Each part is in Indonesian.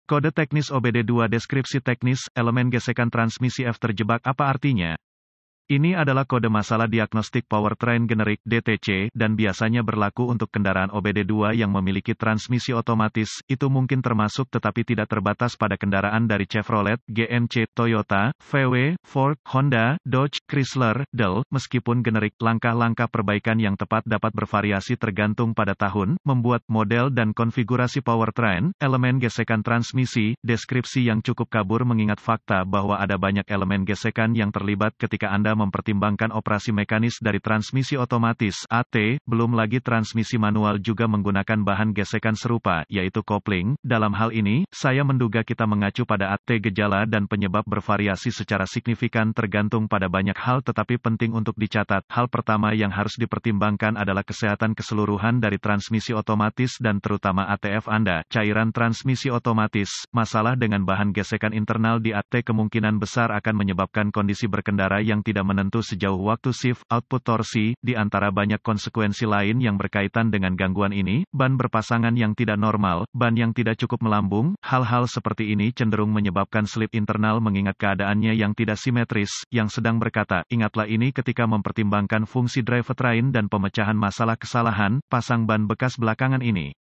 Kode teknis OBD2 deskripsi teknis, elemen gesekan transmisi F terjebak apa artinya? Ini adalah kode masalah diagnostik powertrain generik (DTC) dan biasanya berlaku untuk kendaraan OBD2 yang memiliki transmisi otomatis. Itu mungkin termasuk tetapi tidak terbatas pada kendaraan dari Chevrolet, GMC, Toyota, VW, Ford, Honda, Dodge, Chrysler, Dell. Meskipun generik, langkah-langkah perbaikan yang tepat dapat bervariasi tergantung pada tahun, membuat, model dan konfigurasi powertrain, elemen gesekan transmisi, deskripsi yang cukup kabur mengingat fakta bahwa ada banyak elemen gesekan yang terlibat ketika Anda mempertimbangkan operasi mekanis dari transmisi otomatis (AT), belum lagi transmisi manual juga menggunakan bahan gesekan serupa, yaitu kopling. Dalam hal ini, saya menduga kita mengacu pada AT. Gejala dan penyebab bervariasi secara signifikan tergantung pada banyak hal tetapi penting untuk dicatat. Hal pertama yang harus dipertimbangkan adalah kesehatan keseluruhan dari transmisi otomatis dan terutama ATF Anda. Cairan transmisi otomatis, masalah dengan bahan gesekan internal di AT kemungkinan besar akan menyebabkan kondisi berkendara yang tidak menentu sejauh waktu shift, output torsi, di antara banyak konsekuensi lain yang berkaitan dengan gangguan ini, ban berpasangan yang tidak normal, ban yang tidak cukup melambung, hal-hal seperti ini cenderung menyebabkan slip internal mengingat keadaannya yang tidak simetris, yang sedang berkata, ingatlah ini ketika mempertimbangkan fungsi drivetrain dan pemecahan masalah kesalahan, pasang ban bekas belakangan ini.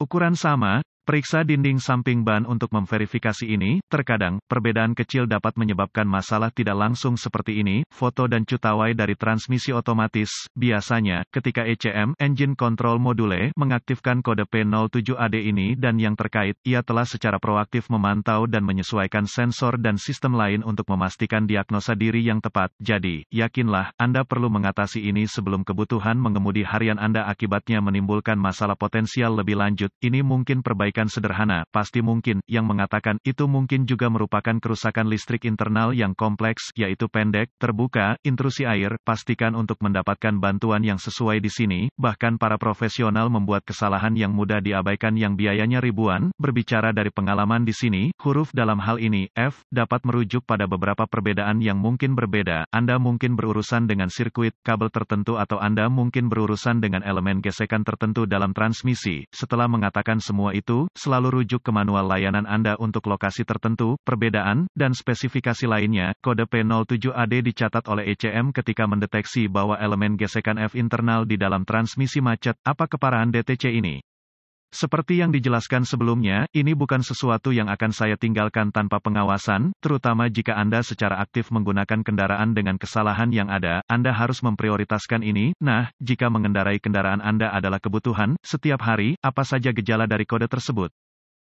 Ukuran sama. Periksa dinding samping ban untuk memverifikasi ini. Terkadang, perbedaan kecil dapat menyebabkan masalah tidak langsung seperti ini. Foto dan cutaway dari transmisi otomatis. Biasanya, ketika ECM, Engine Control Module, mengaktifkan kode P07AD ini dan yang terkait, ia telah secara proaktif memantau dan menyesuaikan sensor dan sistem lain untuk memastikan diagnosa diri yang tepat. Jadi, yakinlah, Anda perlu mengatasi ini sebelum kebutuhan mengemudi harian Anda akibatnya menimbulkan masalah potensial lebih lanjut. Ini mungkin perbaikan sederhana, pasti mungkin, yang mengatakan, itu mungkin juga merupakan kerusakan listrik internal yang kompleks, yaitu pendek, terbuka, intrusi air. Pastikan untuk mendapatkan bantuan yang sesuai di sini, bahkan para profesional membuat kesalahan yang mudah diabaikan yang biayanya ribuan. Berbicara dari pengalaman di sini, huruf dalam hal ini, F, dapat merujuk pada beberapa perbedaan yang mungkin berbeda. Anda mungkin berurusan dengan sirkuit, kabel tertentu atau Anda mungkin berurusan dengan elemen gesekan tertentu dalam transmisi. Setelah mengatakan semua itu, selalu rujuk ke manual layanan Anda untuk lokasi tertentu, perbedaan, dan spesifikasi lainnya. Kode P07AD dicatat oleh ECM ketika mendeteksi bahwa elemen gesekan F internal di dalam transmisi macet. Apa keparahan DTC ini? Seperti yang dijelaskan sebelumnya, ini bukan sesuatu yang akan saya tinggalkan tanpa pengawasan, terutama jika Anda secara aktif menggunakan kendaraan dengan kesalahan yang ada, Anda harus memprioritaskan ini. Nah, jika mengendarai kendaraan Anda adalah kebutuhan, setiap hari, apa saja gejala dari kode tersebut?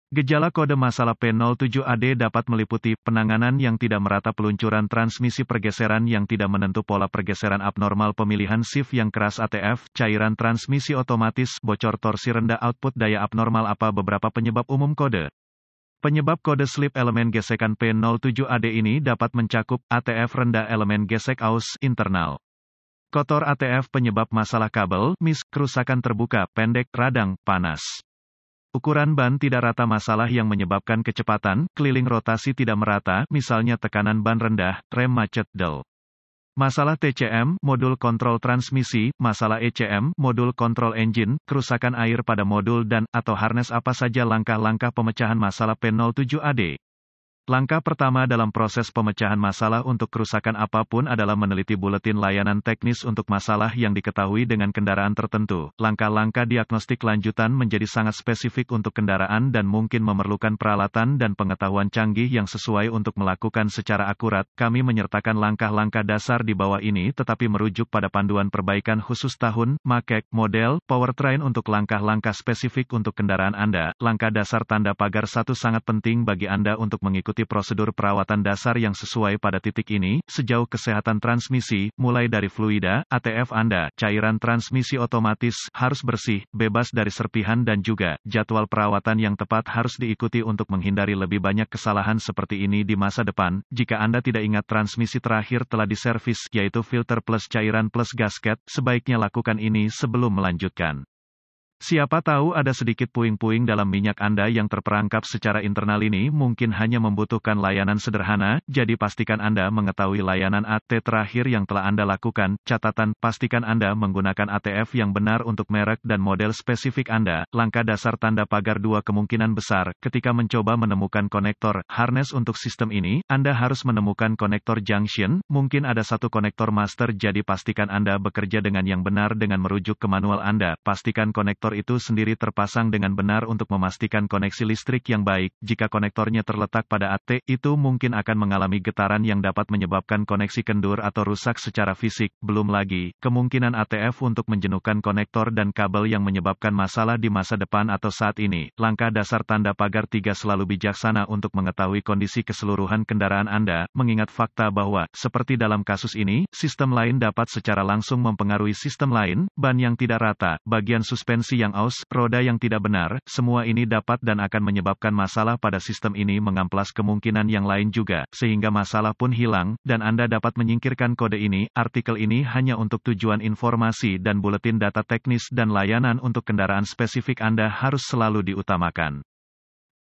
Gejala kode masalah P07AD dapat meliputi penanganan yang tidak merata, peluncuran transmisi, pergeseran yang tidak menentu, pola pergeseran abnormal, pemilihan shift yang keras ATF, cairan transmisi otomatis, bocor torsi rendah, output daya abnormal. Apa beberapa penyebab umum kode? Penyebab kode slip elemen gesekan P07AD ini dapat mencakup ATF rendah, elemen gesek aus internal. Kotor ATF, penyebab masalah kabel, mis, kerusakan terbuka, pendek, radang, panas. Ukuran ban tidak rata, masalah yang menyebabkan kecepatan, keliling rotasi tidak merata, misalnya tekanan ban rendah, rem macet, del. Masalah TCM, modul kontrol transmisi, masalah ECM, modul kontrol engine, kerusakan air pada modul dan, atau harness. Apa saja langkah-langkah pemecahan masalah P07AD? Langkah pertama dalam proses pemecahan masalah untuk kerusakan apapun adalah meneliti buletin layanan teknis untuk masalah yang diketahui dengan kendaraan tertentu. Langkah-langkah diagnostik lanjutan menjadi sangat spesifik untuk kendaraan dan mungkin memerlukan peralatan dan pengetahuan canggih yang sesuai untuk melakukan secara akurat. Kami menyertakan langkah-langkah dasar di bawah ini tetapi merujuk pada panduan perbaikan khusus tahun, make, model, powertrain untuk langkah-langkah spesifik untuk kendaraan Anda. Langkah dasar tanda pagar 1 sangat penting bagi Anda untuk mengikuti prosedur perawatan dasar yang sesuai pada titik ini. Sejauh kesehatan transmisi, mulai dari fluida, ATF Anda, cairan transmisi otomatis, harus bersih, bebas dari serpihan dan juga, jadwal perawatan yang tepat harus diikuti untuk menghindari lebih banyak kesalahan seperti ini di masa depan. Jika Anda tidak ingat transmisi terakhir telah diservis, yaitu filter plus cairan plus gasket, sebaiknya lakukan ini sebelum melanjutkan. Siapa tahu ada sedikit puing-puing dalam minyak Anda yang terperangkap secara internal ini mungkin hanya membutuhkan layanan sederhana, jadi pastikan Anda mengetahui layanan AT terakhir yang telah Anda lakukan. Catatan, pastikan Anda menggunakan ATF yang benar untuk merek dan model spesifik Anda. Langkah dasar tanda pagar 2 kemungkinan besar, ketika mencoba menemukan konektor, harness untuk sistem ini, Anda harus menemukan konektor junction, mungkin ada satu konektor master jadi pastikan Anda bekerja dengan yang benar dengan merujuk ke manual Anda. Pastikan konektor itu sendiri terpasang dengan benar untuk memastikan koneksi listrik yang baik. Jika konektornya terletak pada AT, itu mungkin akan mengalami getaran yang dapat menyebabkan koneksi kendur atau rusak secara fisik. Belum lagi, kemungkinan ATF untuk menjenuhkan konektor dan kabel yang menyebabkan masalah di masa depan atau saat ini. Langkah dasar tanda pagar 3 selalu bijaksana untuk mengetahui kondisi keseluruhan kendaraan Anda, mengingat fakta bahwa, seperti dalam kasus ini, sistem lain dapat secara langsung mempengaruhi sistem lain, ban yang tidak rata, bagian suspensi yang aus, roda yang tidak benar, semua ini dapat dan akan menyebabkan masalah pada sistem ini mengamplas kemungkinan yang lain juga, sehingga masalah pun hilang, dan Anda dapat menyingkirkan kode ini. Artikel ini hanya untuk tujuan informasi dan buletin data teknis dan layanan untuk kendaraan spesifik Anda harus selalu diutamakan.